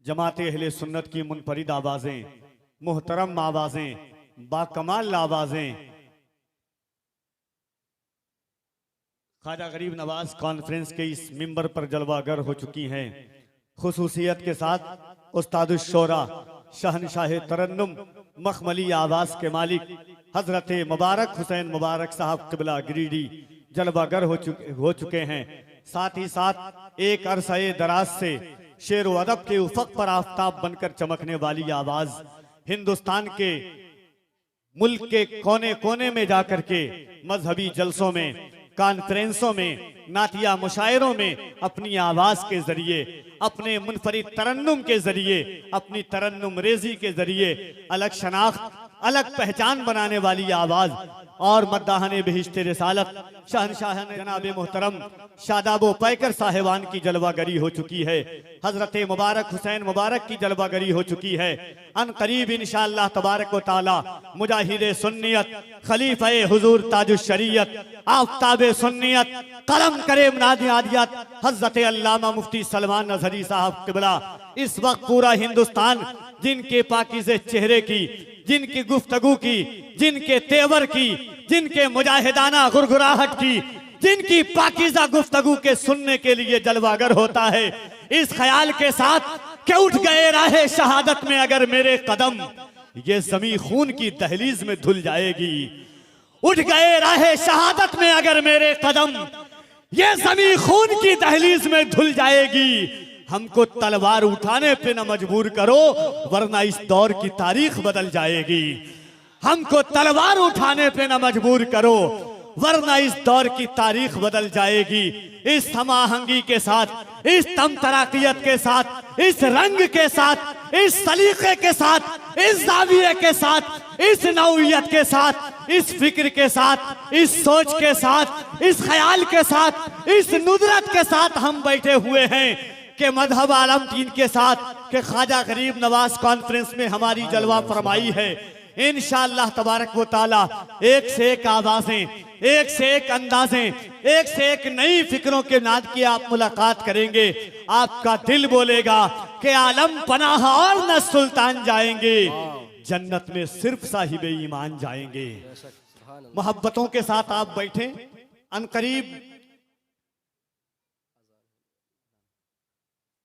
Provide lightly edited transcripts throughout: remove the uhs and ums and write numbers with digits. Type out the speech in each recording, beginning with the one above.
जमात अहले सुन्नत की मुनफरिद आवाज़ें, मोहतरम आवाज़ें, बाकमाल आवाज़ें ख्वाजा गरीब नवाज कॉन्फ्रेंस के इस मिंबर पर जलवागर हो चुकी हैं। खुसूसियत के साथ उस्तादुश्शोरा शहनशाह तरन्नुम मखमली आवाज़ के मालिक हजरत मुबारक हुसैन मुबारक साहब क़िबला गिरिडी जलवागर हो चुके हैं। साथ ही साथ एक अरसे दराज से शेर व अदब के उफक पर आफताब बनकर चमकने वाली आवाज़ हिंदुस्तान के मुल्क के कोने कोने में जाकर के मजहबी जलसों में, कॉन्फ्रेंसों में, नातिया मुशायरों में अपनी आवाज के जरिए, अपने मुनफरिद तरन्नुम के जरिए, अपनी तरन्नुम रेजी के जरिए अलग शनाख्त, अलग पहचान बनाने वाली आवाज और मद्दाहने बहिश्ते रिसालत शहनशाह जनाब मोहतरम शादाबो पैकर साहिबान की जलवागरी हो चुकी है। हजरत मुबारक हुसैन मुबारक की जलवागरी हो चुकी है। अन करीब इंशाअल्लाह तबारक व ताला मुजाहिद सुन्नियत, खलीफा हुजूर ताजुश शरीयत, आफताब सुन्नियत, कलम करे मुनादियात हजरत अल्लामा मुफ्ती सलमान अजहरी साहब क़िबला इस वक्त पूरा हिंदुस्तान जिनके पाकीज़े चेहरे की, जिनकी गुफ्तगू की, जिनके तेवर की, जिनके मुजाहिदाना गुरगुराहट की, जिनकी पाकीज़ा गुफ्तगू के सुनने के लिए जलवागर होता है, इस ख्याल के साथ कि उठ गए राहे शहादत में अगर मेरे कदम, ये ज़मी खून की दहलीज में धुल जाएगी। उठ गए राहे शहादत में अगर मेरे कदम, ये ज़मी खून की दहलीज में धुल जाएगी। हमको तलवार उठाने पे न मजबूर करो वरना इस दौर की तारीख बदल जाएगी। हमको तलवार उठाने पे न मजबूर करो वरना इस दौर की तारीख बदल जाएगी। इस समाहंगी के साथ, इस तमतराकियत के साथ, इस रंग के साथ, इस सलीके के साथ, इस जाविये के साथ, इस नौइयत के साथ, इस फिक्र के साथ, इस सोच के साथ, इस ख्याल के साथ, इस नुदरत के साथ हम बैठे हुए हैं कि मजहब आलम दीन के साथ कि ख्वाजा गरीब नवाज कॉन्फ्रेंस में हमारी जलवा फरमाई है। इंशाअल्लाह तबारक व ताला एक से एक आवाजें, एक से एक अंदाजें, एक से एक नई फिक्रों के नाद की आप मुलाकात करेंगे। आपका दिल बोलेगा कि आलम पनाह और न सुल्तान जाएंगे, जन्नत में सिर्फ साहिबे ईमान जाएंगे। मोहब्बतों के साथ आप बैठे, अनकरीब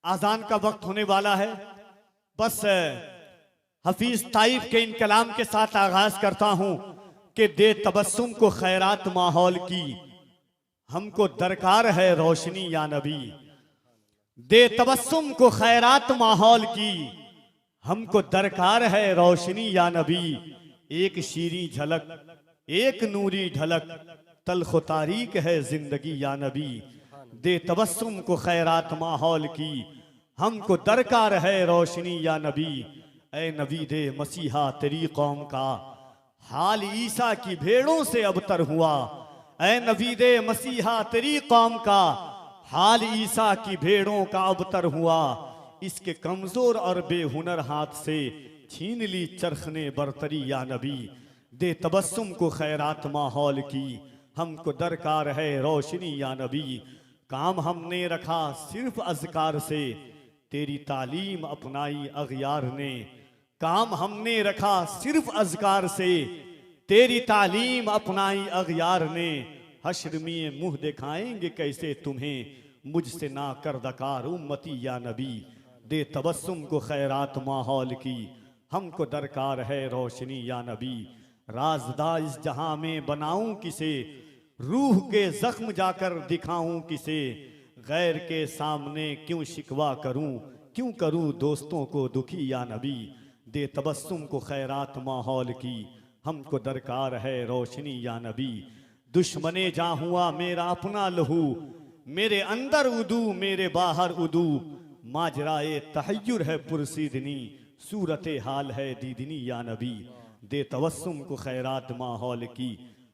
आजान का वक्त होने वाला है। बस हफीज ताइफ के इन कलाम के साथ आगाज करता हूं कि दे तबस्सुम को खैरात माहौल की, हमको दरकार है रोशनी या नबी। दे तबस्सुम को खैरात माहौल की, हमको दरकार है रोशनी या नबी। एक शीरी झलक, एक नूरी ढलक, तल्ख तारीक है जिंदगी या नबी। दे तबस्सुम को खैरात माहौल की, हमको दरकार है रोशनी या नबी। ऐ नबी दे मसीहा तेरी कौम का हाल ईसा की भेड़ों से अबतर हुआ। ऐ नबी दे मसीहा तेरी कौम का हाल ईसा की भेड़ों का अबतर हुआ। इसके कमजोर और बेहुनर हाथ से छीन ली चरख ने बरतरी या नबी। दे तबस्सुम को खैरात माहौल की, हमको दरकार है रोशनी या नबी। काम हमने रखा सिर्फ अज़कार से, तेरी तालीम अपनाई अग़यार ने। काम हमने रखा सिर्फ अज़कार से, तेरी तालीम अपनाई अग़यार ने। हश्र में मुँह दिखाएंगे कैसे तुम्हें, मुझसे ना कर दकार उम्मती या नबी। दे तबस्सुम को खैरात माहौल की, हमको दरकार है रोशनी या नबी। राज़दा इस जहां में बनाऊं किसे, रूह के जख्म जाकर दिखाऊं किसे। गैर के सामने क्यों शिकवा करूं, क्यों करूं दोस्तों को दुखी या नबी। दे तबस्सुम को खैरात माहौल की, हमको दरकार है रोशनी या नबी। दुश्मने जा हुआ मेरा अपना लहू, मेरे अंदर उदू मेरे बाहर उदू। माजराए तहय्युर है पुरसीदनी, सूरत हाल है दीदनी या नबी। दे तबस्सुम को खैरात माहौल की,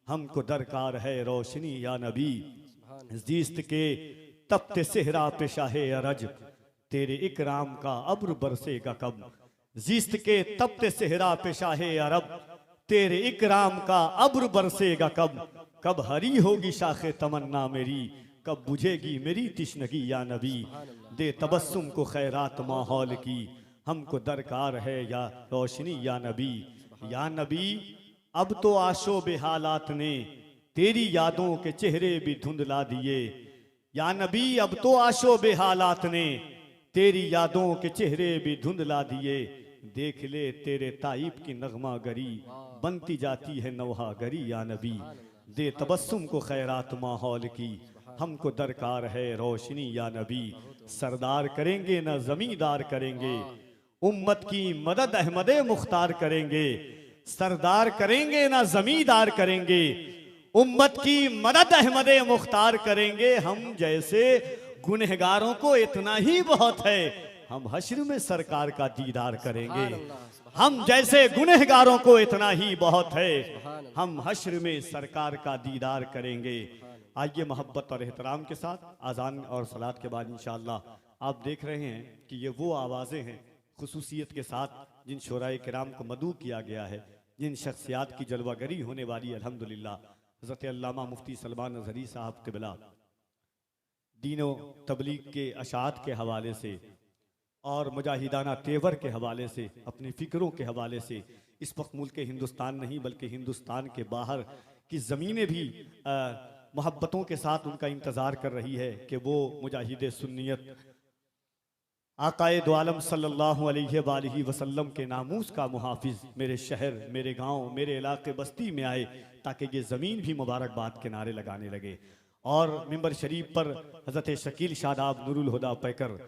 हमको दरकार है रोशनी या नबी। जीस्त के तप्त सेहरा पे शाहे अरज, तेरे इकराम का अब्र बरसेगा कब। जीस्त के तप्त सेहरा पे शाहे अरब, तेरे इकराम का अब्र बरसेगा कब। कब हरी होगी शाखे तमन्ना मेरी, कब बुझेगी मेरी तिश्नगी या नबी, दे तबस्सुम को खैरात माहौल की, हमको दरकार है या रोशनी या नबी। या नबी अब तो आशो बेहालात ने तेरी यादों के चेहरे भी धुंधला दिए। या नबी अब तो आशो बेहालात ने तेरी यादों के चेहरे भी धुंधला दिए। देख ले तेरे ताइब की नगमा गरी, बनती जाती है नौहा गरी या नबी, दे तबस्सुम को खैरात माहौल की, हमको दरकार है रोशनी या नबी। सरदार करेंगे ना जमींदार करेंगे, उम्मत की मदद अहमदे मुख्तार करेंगे। सरदार करेंगे ना जमींदार करेंगे, उम्मत की मदद अहमदे मुख्तार करेंगे। हम जैसे गुनहगारों को इतना ही बहुत है, हम हश्र में सरकार का दीदार करेंगे। हम जैसे गुनहगारों को इतना ही बहुत है, हम हश्र में सरकार का दीदार करेंगे। आइए मोहब्बत और एहतराम के साथ अजान और सलात के बाद इंशाअल्लाह आप देख रहे हैं कि ये वो आवाज़ें हैं खुसूसियत के साथ जिन शोराए किराम को मदू किया गया है, जिन शख्सियात की जलवागरी होने वाली अल्हम्दुलिल्लाह हज़रत अल्लामा मुफ्ती सलमान अज़हरी साहब क़िबला दीनो तबलीग के अशात के हवाले से और मुजाहिदाना तेवर के हवाले से, अपनी फ़िक्रों के हवाले से इस वक्त मुल्क हिंदुस्तान नहीं बल्कि हिंदुस्तान के बाहर की ज़मीनें भी मोहब्बतों के साथ उनका इंतज़ार कर रही है कि वो मुजाहिद सुन्नियत आकाए दो आलम सल्लल्लाहु अलैहि वसल्लम के नामूस का मुहाफिज मेरे शहर, मेरे गांव, मेरे इलाके बस्ती में आए, ताकि ये ज़मीन भी मुबारकबाद के नारे लगाने लगे। और मिंबर शरीफ पर हज़रत शकील शादाब नूरुल हुदा पैकर,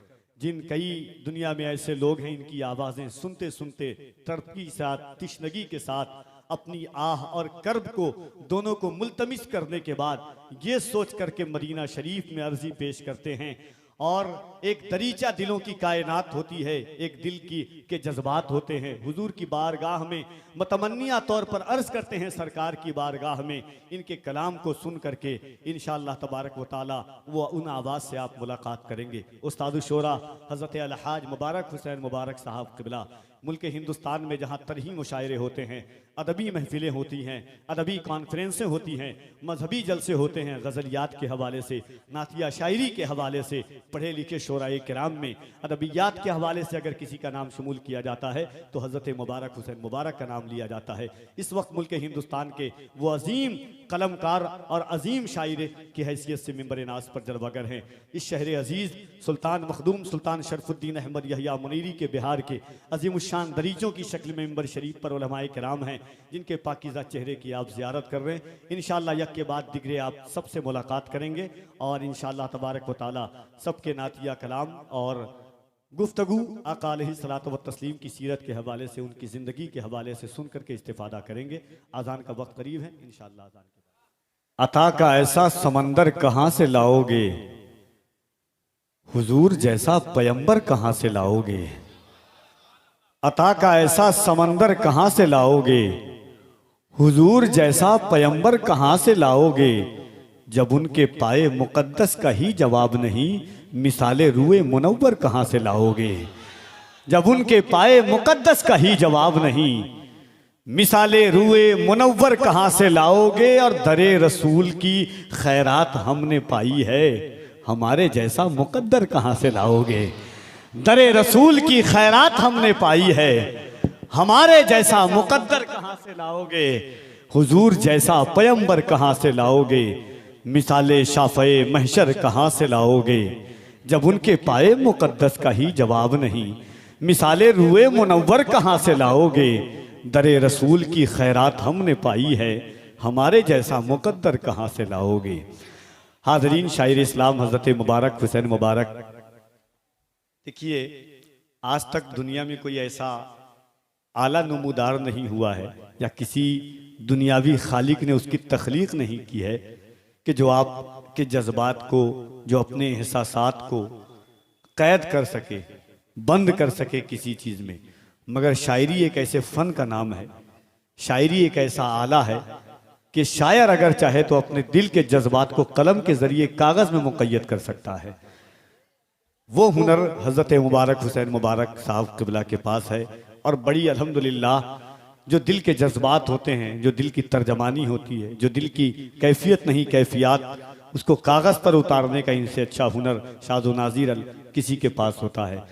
जिन कई दुनिया में ऐसे लोग हैं, इनकी आवाज़ें सुनते सुनते तड़पी के साथ, तिश्नगी के साथ अपनी आह और कर्ब को दोनों को मुल्तमिस करने के बाद ये सोच करके मदीना शरीफ में अर्जी पेश करते हैं। और एक दरीचा दिलों की कायनात होती है, एक दिल की के जज्बात होते हैं। हुजूर की बारगाह में मतमन्निया तौर पर अर्ज करते हैं, सरकार की बारगाह में इनके कलाम को सुन करके इंशाअल्लाह तबारक व ताला वो उन आवाज़ से आप मुलाकात करेंगे। उस्ताद शोरा हज़रत अलहाज मुबारक हुसैन मुबारक साहब क़िबला, मुल्क हिंदुस्तान में जहाँ तरही मुशायरे होते हैं, अदबी महफिलें होती हैं, अदबी कॉन्फ्रेंसें होती हैं, मजहबी जलसे होते हैं, गज़लियात के हवाले से, नातिया शायरी के हवाले से, पढ़े लिखे शोराए किराम में अदबियात के हवाले से अगर किसी का नाम शुमूल किया जाता है तो हज़रत मुबारक हुसैन मुबारक का नाम लिया जाता है। इस वक्त मुल्क हिंदुस्तान के वो अजीम कलमकार और अजीम शायर की हैसियत से मिंबर नाज पर जलवागर हैं। इस शहर अजीज़ सुल्तान मखदूम सुल्तान शरफुद्दीन अहमद यहिया मुनीरी के बिहार के अजीम शान दरीजों की शक्ल में मिंबर शरीफ पर उलमाए किराम हैं, जिनके पाकीज़ा चेहरे की आप ज़ियारत कर रहे हैं। इंशाअल्लाह यक के बाद दिगरे आप सबसे मुलाकात करेंगे और इंशाअल्लाह तबारक व ताला सबके नातिया कलाम और गुफ्तगू आका अलैहिस्सलात व तस्लीम की सीरत के हवाले से, उनकी ज़िंदगी के हवाले से सुन करके इस्तिफ़ादा करेंगे। आज़ान का वक्त करीब है, इंशाअल्लाह आज़ान के बाद। अता का ऐसा समंदर कहाँ से लाओगे, हुजूर जैसा पैगंबर कहाँ से लाओगे। अता का ऐसा समंदर कहाँ से लाओगे, हुजूर जैसा पैगंबर कहाँ से लाओगे। जब उनके पाए मुकद्दस का ही जवाब नहीं, मिसाले रुए मुनव्वर कहाँ से लाओगे। जब उनके पाए मुकद्दस का ही जवाब नहीं, मिसाले रुए मुनव्वर कहाँ से लाओगे। और दरे रसूल की खैरात हमने पाई है, हमारे जैसा मुकद्दर कहाँ से लाओगे। दरे रसूल की खैरात हमने पाई है, हमारे जैसा मुकद्दर कहाँ से लाओगे। हुजूर जैसा पैगंबर कहाँ से लाओगे, मिसाले शाफ़े महशर कहाँ से लाओगे। जब उनके पाए मुकद्दस का ही जवाब नहीं, मिसाले रुए मुनव्वर कहाँ से लाओगे। दरे रसूल की खैरात हमने पाई है, हमारे जैसा मुकद्दर कहाँ से लाओगे। हाज़रीन शायर इस्लाम हज़रत मुबारक हुसैन मुबारक, देखिए आज तक दुनिया में कोई ऐसा आला नमूदार नहीं हुआ है या किसी दुनियावी खालिक ने उसकी तख्लीक नहीं की है कि जो आपके जज्बात को, जो अपने एहसासात को कैद कर सके, बंद कर सके किसी चीज़ में। मगर शायरी एक ऐसे फ़न का नाम है, शायरी एक ऐसा आला है कि शायर अगर चाहे तो अपने दिल के जज्बात को कलम के ज़रिए कागज़ में मुक़य्यद कर सकता है। वो हुनर हज़रत मुबारक हुसैन मुबारक साहब क़िबला के पास है। और बड़ी अल्हम्दुलिल्लाह जो दिल के जज्बात होते हैं, जो दिल की तर्जमानी होती है, जो दिल की कैफियत नहीं कैफियत उसको कागज़ पर उतारने का इनसे अच्छा हुनर शादो नाज़ीर किसी के पास होता है।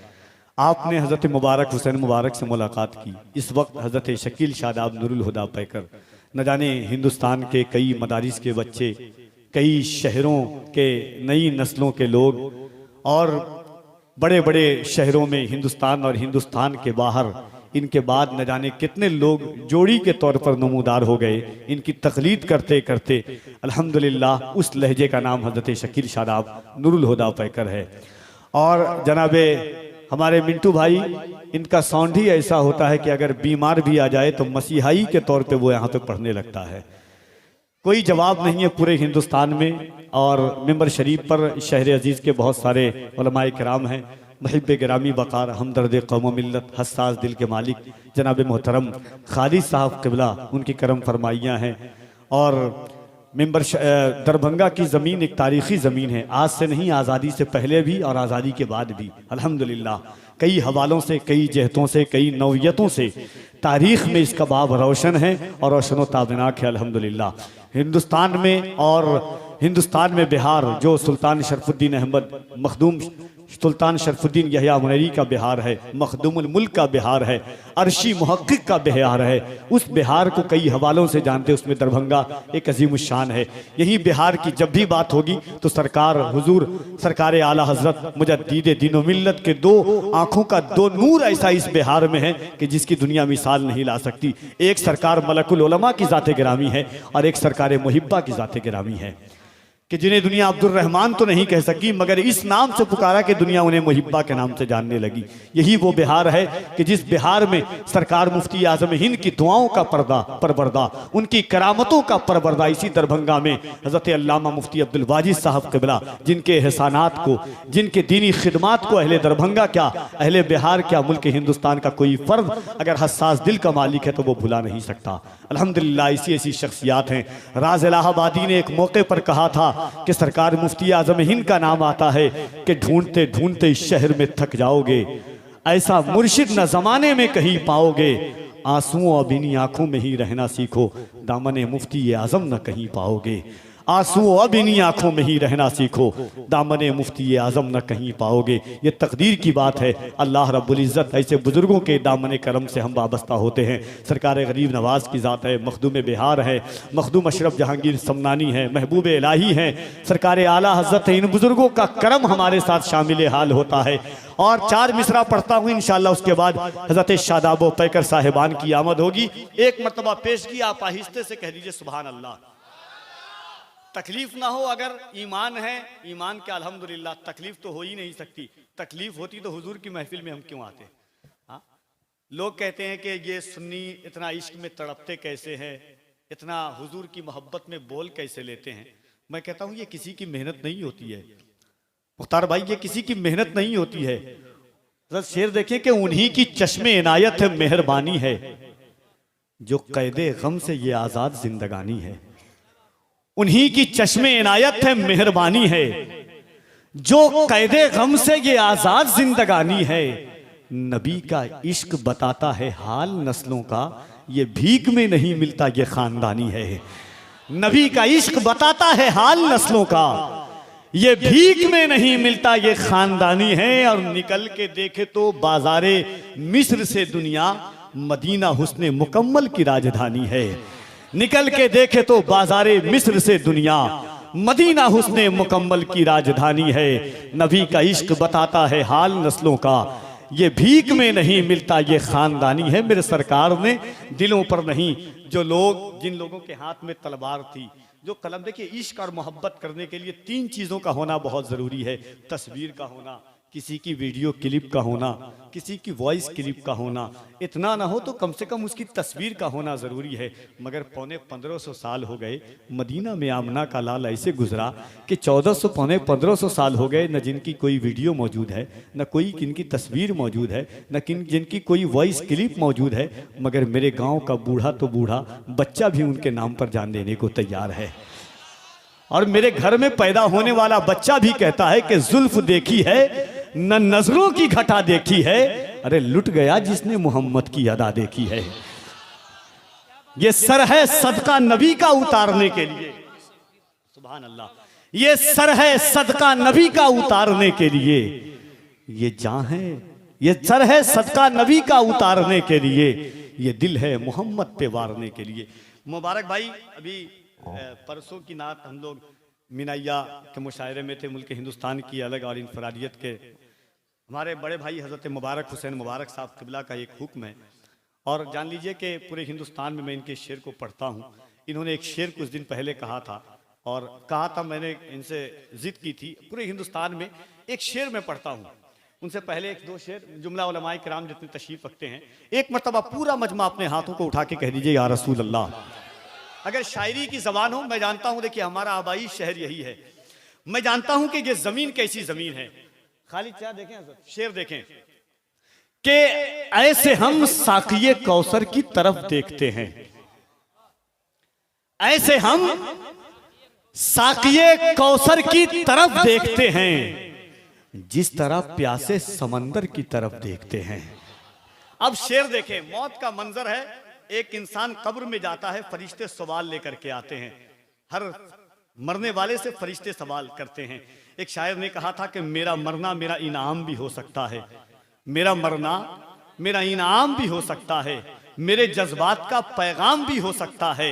आपने हज़रत मुबारक हुसैन मुबारक से मुलाकात की। इस वक्त हज़रत शकील शादाब नूरुल हुदा पैकर न जाने हिंदुस्तान के कई मदारिस के बच्चे, कई शहरों के नई नस्लों के लोग और बड़े बड़े शहरों में हिंदुस्तान और हिंदुस्तान के बाहर इनके बाद न जाने कितने लोग जोड़ी के तौर पर नमूदार हो गए। इनकी तकलीद करते करते अल्हम्दुलिल्लाह उस लहजे का नाम हज़रत शकील शादाब नूरुल हुदा पैकर है। और जनाबे हमारे मिंटू भाई, इनका साउंड ही ऐसा होता है कि अगर बीमार भी आ जाए तो मसीहाई के तौर पे वो यहाँ पे पढ़ने लगता है। कोई जवाब नहीं है पूरे हिंदुस्तान में। और मिंबर शरीफ पर शहर अजीज़ के बहुत सारे उलमाए किराम हैं, महब गिरामी बकार, हमदर्द कौम मिल्लत, हसास दिल के मालिक जनाब मोहतरम खालिद साहब क़िबला, उनकी करम फरमाइयाँ हैं। और मिंबर दरभंगा की ज़मीन एक तारीख़ी ज़मीन है, आज से नहीं, आज़ादी से पहले भी और आज़ादी के बाद भी अल्हम्दुलिल्लाह कई हवालों से, कई जहतों से, कई नौयतों से तारीख़ में इसका बाब रोशन है और रोशन ताबनाक है अल्हम्दुलिल्लाह। हिंदुस्तान में और हिंदुस्तान में बिहार जो सुल्तान शरफुद्दीन अहमद मखदूम, सुल्तान शरफुद्दीन यहया मुनैरी का बिहार है, मखदूमुल मुल्क का बिहार है, अरशी मुहक्किक का बिहार है। उस बिहार को कई हवालों से जानते, उसमें दरभंगा एक अजीम शान है। यही बिहार की जब भी बात होगी तो सरकार हुजूर सरकार आला हजरत मुजद्दीद दीन व मिल्लत के दो आंखों का दो नूर ऐसा इस बिहार में है कि जिसकी दुनिया मिसाल नहीं ला सकती। एक सरकार मलकुल उलमा की ज़ात गिरामी है और एक सरकार मुहिब्बा की ज़ात गिरामी है कि जिन्हें दुनिया अब्दुल रहमान तो नहीं कह सकी, मगर इस नाम से पुकारा कि दुनिया उन्हें मुहिब्बा के नाम से जानने लगी। यही वो बिहार है कि जिस बिहार में सरकार मुफ्ती आज़म हिंद की दुआओं का परवरदा, उनकी करामतों का परवरदा इसी दरभंगा में हज़रत अल्लामा मुफ्ती अब्दुल वाजिद साहब क़िबला, जिनके एहसानात को, जिनके दीनी खिदमात को अहले दरभंगा क्या, अहले बिहार क्या, मुल्क हिंदुस्तान का कोई फ़र्द अगर हसास दिल का मालिक है तो वो भुला नहीं सकता। अल्हम्दुलिल्लाह ऐसी ऐसी शख्सियात हैं। राज इलाहाबादी ने एक मौके पर कहा था कि सरकार मुफ्ती आज़म हिंद का नाम आता है कि ढूंढते ढूंढते इस शहर में थक जाओगे, ऐसा मुर्शिद न जमाने में कहीं पाओगे, आंसुओं अब इन्हीं आंखों में ही रहना सीखो, दामने मुफ्ती आज़म न कहीं पाओगे। आंसुओं अब इन्हीं आंखों में ही रहना सीखो, दामने मुफ्ती आज़म न कहीं पाओगे। ये तकदीर की बात है। अल्लाह रब्बुल इज़्ज़त ऐसे बुजुर्गों के दामने करम से हम वाबस्ता होते हैं। सरकार गरीब नवाज़ की ज़ात है, मखदूम बिहार है, मखदूम अशरफ जहांगीर समनानी है, महबूब इलाही हैं, सरकार आला हज़रत है। इन बुजुर्गों का करम हमारे साथ शामिल हाल होता है। और चार मिसरा पढ़ता हूँ इंशाअल्लाह, उसके बाद हज़रत शादाब पैकर साहिबान की आमद होगी। एक मरतबा पेश की, आप आहिस्ते से कह दीजिए सुभान अल्लाह। तकलीफ ना हो, अगर ईमान है, ईमान के अल्हम्दुलिल्लाह, तकलीफ तो हो ही नहीं सकती। तकलीफ होती तो हुजूर की महफिल में हम क्यों आते? हाँ, लोग कहते हैं कि ये सुन्नी इतना इश्क में तड़पते कैसे हैं, इतना हुजूर की मोहब्बत में बोल कैसे लेते हैं। मैं कहता हूँ ये किसी की मेहनत नहीं होती है मुख्तार भाई, ये किसी की मेहनत नहीं होती है। जरा शेर देखें कि उन्हीं की चश्मे इनायत है, मेहरबानी है, जो कैदे गम से ये आज़ाद जिंदगानी है। उन्हीं की चश्मे इनायत है, मेहरबानी है, जो कैदे गम से ये आजाद जिंदगानी है। नबी का इश्क बताता है हाल नस्लों का, ये भीख में नहीं मिलता ये खानदानी है। नबी का इश्क बताता है हाल नस्लों का, ये भीख में नहीं मिलता ये खानदानी है। और निकल के देखे तो बाजारे मिस्र से दुनिया, मदीना हुस्ने मुकम्मल की राजधानी है। निकल के देखे तो बाजारे मिस्र से दुनिया, मदीना हुस्ने मुकम्मल की राजधानी है। नबी का इश्क बताता है हाल नस्लों का, ये भीख में नहीं मिलता ये खानदानी है। मेरे सरकार ने दिलों पर नहीं, जो लोग, जिन लोगों के हाथ में तलवार थी, जो कलम, देखिए इश्क और मोहब्बत करने के लिए तीन चीज़ों का होना बहुत ज़रूरी है। तस्वीर का होना, किसी की वीडियो क्लिप का होना, किसी की वॉइस क्लिप का होना। इतना ना हो तो कम से कम उसकी तस्वीर का होना ज़रूरी है। मगर पौने 1500 साल हो गए, मदीना में आमना का लाल ऐसे गुजरा कि 1400 पौने 1500 साल हो गए, न जिनकी कोई वीडियो मौजूद है, न कोई किनकी तस्वीर मौजूद है, न जिनकी कोई वॉइस क्लिप मौजूद है। मगर मेरे गाँव का बूढ़ा तो बूढ़ा, बच्चा भी उनके नाम पर जान देने को तैयार है। और मेरे घर में पैदा होने वाला बच्चा भी कहता है कि जुल्फ देखी है न नजरों की घटा देखी है, अरे लुट गया जिसने मोहम्मद की अदा देखी है। ये सर है सदका नबी का उतारने के लिए, सुभान अल्लाह। ये सर है सदका नबी का उतारने के लिए, ये जान है, ये सर है सदका नबी का उतारने के लिए, ये दिल है मोहम्मद पे वारने के लिए। मुबारक भाई, अभी परसों की नात हम लोग मिनाइया के मुशायरे में थे। मुल्क हिंदुस्तान की अलग और इनफरादियत के हमारे बड़े भाई हज़रत मुबारक हुसैन मुबारक साहब क़िबला का एक हुक्म है, और जान लीजिए कि पूरे हिंदुस्तान में मैं इनके शेर को पढ़ता हूँ। इन्होंने एक शेर कुछ दिन पहले कहा था, और कहा था, मैंने इनसे ज़िद की थी, पूरे हिंदुस्तान में एक शेर मैं पढ़ता हूँ। उनसे पहले एक दो शेर जुमला उलमाए किराम जितने तशरीफ़ रखते हैं, एक मरतबा पूरा मजमा अपने हाथों को उठा के कह दीजिए या रसूल अल्लाह। अगर शायरी की ज़बान हो, मैं जानता हूँ, देखिए हमारा आबाई शहर यही है, मैं जानता हूँ कि ये ज़मीन कैसी ज़मीन है। खाली क्या देखें, शेर देखें कि ऐसे हम साकिये कौसर की तरफ देखते हैं, ऐसे हम साकिये कौसर की तरफ देखते हैं, जिस तरह प्यासे समंदर की तरफ देखते हैं। अब शेर देखें, मौत का मंजर है, एक इंसान कब्र में जाता है, फरिश्ते सवाल लेकर के आते हैं, हर मरने वाले से फरिश्ते सवाल करते हैं। एक शायर ने कहा था कि मेरा मरना मेरा इनाम भी हो सकता है, मेरा मरना मेरा इनाम भी हो सकता है, मेरे जज्बात का पैगाम भी हो सकता है।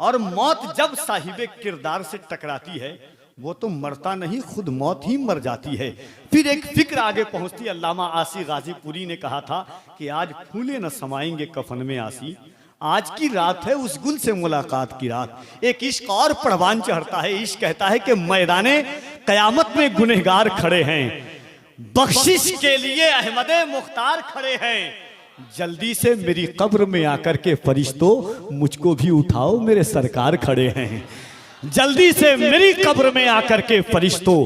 और मौत जब साहिबे किरदार से टकराती है, वो तो मरता नहीं, खुद मौत ही मर जाती है। फिर एक फिक्र आगे पहुंचती है। अल्लामा आसी गाजीपुरी ने कहा था कि आज फूले न समाएंगे कफन में आसी, आज की रात है उस गुल से मुलाकात की रात। एक इश्क और परवान चढ़ता है, इश्क कहता है कि मैदाने कयामत में गुनहगार खड़े हैं, बख्शिश के लिए अहमदे मुख्तार खड़े हैं, जल्दी से मेरी कब्र में आकर के फरिश्तों मुझको भी उठाओ, मेरे सरकार खड़े हैं। जल्दी से मेरी कब्र में आकर के फरिश्तों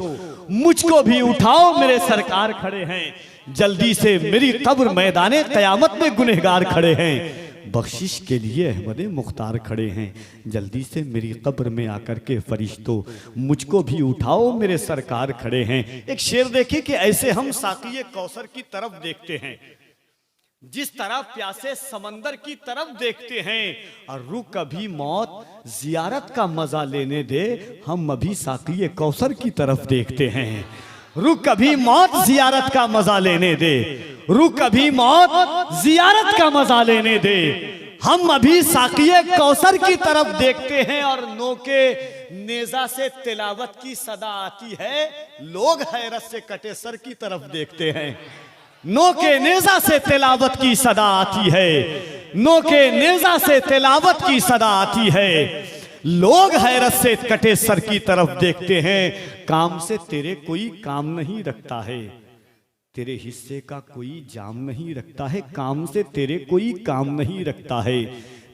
मुझको भी उठाओ, मेरे सरकार खड़े हैं। जल्दी से मेरी कब्र मैदाने कयामत में गुनहगार खड़े हैं, बख्शिश के लिए अहमदे मुख्तार खड़े हैं। जल्दी से मेरी कब्र में आकर के फरिश्तों मुझको भी उठाओ, मेरे सरकार खड़े हैं। एक शेर देखिए कि ऐसे हम साकिये कौसर की तरफ देखते हैं, जिस तरह प्यासे समंदर की तरफ देखते हैं, और रुक कभी मौत जियारत का मजा लेने दे, हम अभी साकिये कौसर की तरफ देखते हैं। रुक कभी मौत जियारत का मजा लेने दे, रुक कभी मौत जियारत का मजा लेने दे, हम अभी साकिये कौसर की तरफ देखते हैं। और नोके नेजा से तिलावत की सदा आती है, लोग हैरत से कटे सर की तरफ देखते हैं। नोके नेजा से तिलावत की सदा आती है, नोके नेजा से तिलावत की सदा आती है, लोग हैरत से कटे सर की तरफ देखते हैं। काम से तेरे कोई काम नहीं रखता है, तेरे हिस्से का कोई जाम नहीं रखता है, काम से तेरे कोई काम नहीं रखता है,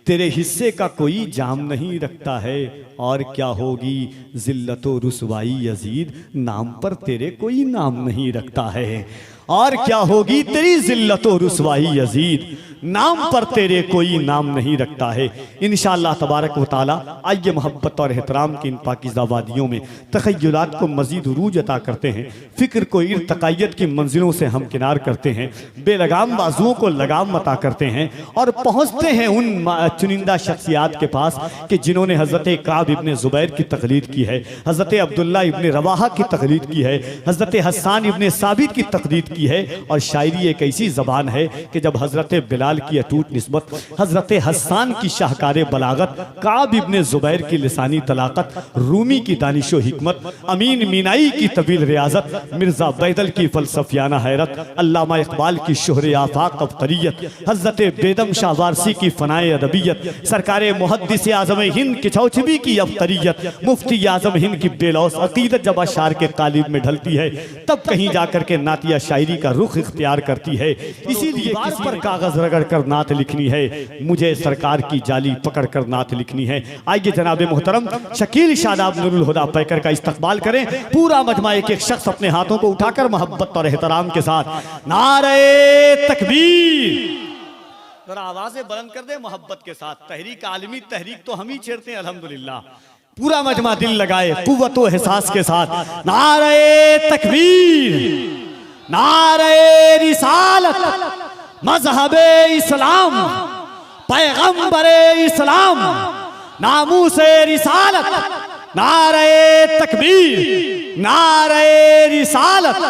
तेरे हिस्से का कोई जाम नहीं रखता है। और क्या होगी जिल्लतो रुसवाई यजीद, नाम पर तेरे कोई नाम नहीं रखता है। और क्या होगी तेरी जिल्लतो रुसवाई यजीद, नाम पर तेरे कोई नाम नहीं रखता है। इंशाअल्लाह तबारक व तआला आइए मोहब्बत और एहतराम की इन पाकीज़ा वादियों में तख़य्युलात को मज़ीद उरूज अता करते हैं, फ़िक्र को इर्तक़ायत की मंजिलों से हम किनार करते हैं, बेलगाम बाजुओं को लगाम अता करते हैं, और पहुँचते हैं उन चुनिंदा शख्सियात के पास कि जिन्होंने हज़रत काब इब्ने ज़ुबैर की तक़लीद की है, हज़रत अब्दुल्ला इब्ने रवाहा की तक़लीद की है, हज़रत हस्सान इब्ने साबित की तक़लीद की है। और शायरी एक ऐसी ज़बान है कि जब हज़रत बिलाल की अटूट निस्बत, हज़रत हस्सान की शाहकार बलागत, काब इब्ने ज़ुबैर की लिसानी तलाक़त, रूमी की दानिशो हिकमत, अमीन मीनाई की तवील रियाजत, मिर्ज़ा बैदल की फ़लसफ़ियाना हैरत, अल्लामा इक़बाल की शोहरे आफ़ाक़ अब्क़रियत, हज़रत बेदम शाह वारसी की फ़नाए अदबियत, सरकार मुहद्दिस आज़म हिंद की चौचबी की अब्क़रियत, मुफ्ती आज़म हिंद की बेलौस अक़ीदत जब अशार के कालिब में ढलती है, तब कहीं जाकर के नातिया शायरी का रुख इख्तियार करती है। इसीलिए किसी पर कागज रगड़ कर नात लिखनी है, मुझे सरकार की जाली पकड़ कर नात लिखनी है। आइए जनाब मोहतरम शकील शादाब नूरुल हुदा पैकर का इस्तकबाल करें। पूरा मजमा एक एक शख्स अपने हाथों को उठाकर मोहब्बत और एहतराम के साथ नारे तकबीर, जरा आवाजें बुलंद कर दे मोहब्बत के साथ। तहरीक आलमी तहरीक तो हम ही छेड़ते हैं अल्हम्दुलिल्लाह। पूरा मजमा दिल लगाए कुव्वत व एहसास के साथ नारे तकबीर, नारे रिसालत, मजहबे इस्लाम, पैगंबरे इस्लाम, नामूसे रिसालत, नारे तकबीर, नारे रिसालत,